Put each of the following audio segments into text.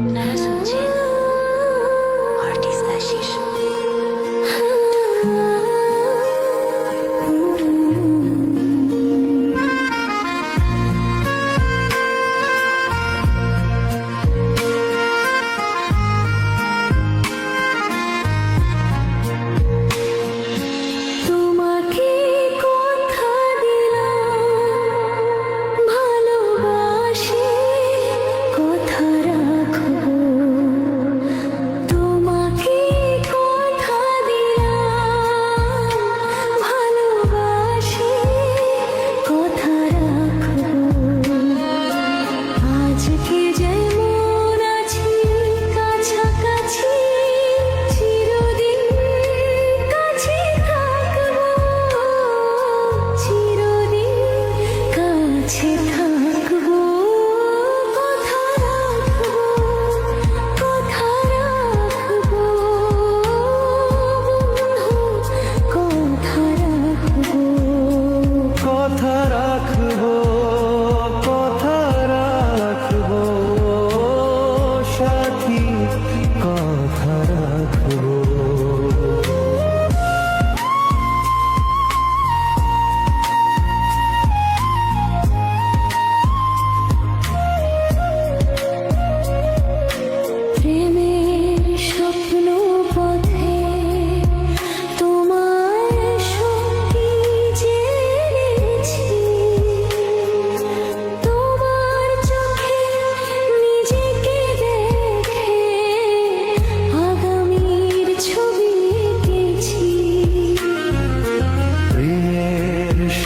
আপনারা শুনছেন আর্টিস্ট আশিস।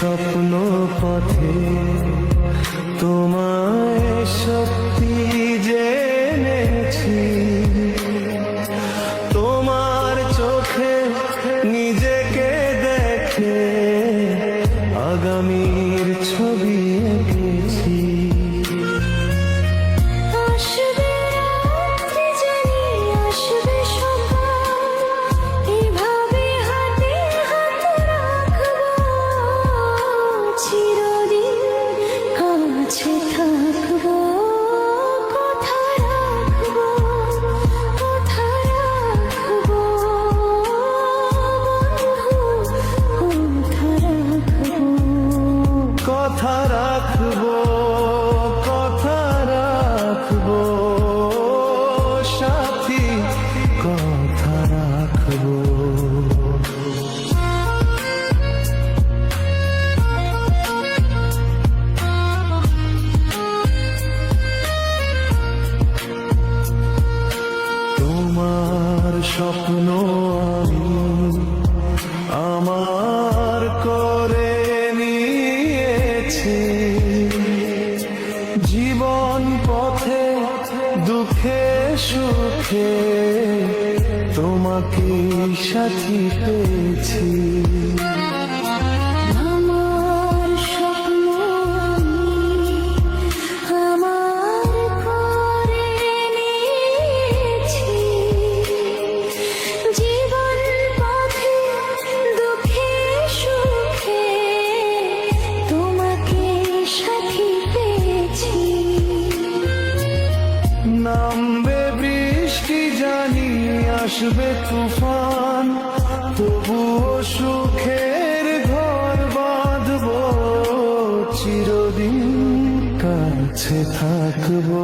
স্বপ্ন পথে তোমায় সত্যি জেনেছি, তোমার চোখে নিজেকে দেখে আগামীর ছবি এঁকেছি। কথা রাখবো, কথা রাখবো সাথী, কথা রাখবো। তোমার স্বপ্ন আমি আমার করে জীবন পথে দুঃখে সুখে তোমাকে সাথী পেয়েছি। নামবে বৃষ্টি জানি, আসবে তুফান, তবুও সুখের ঘর বাঁধবো, চিরদিন কাছে থাকবো।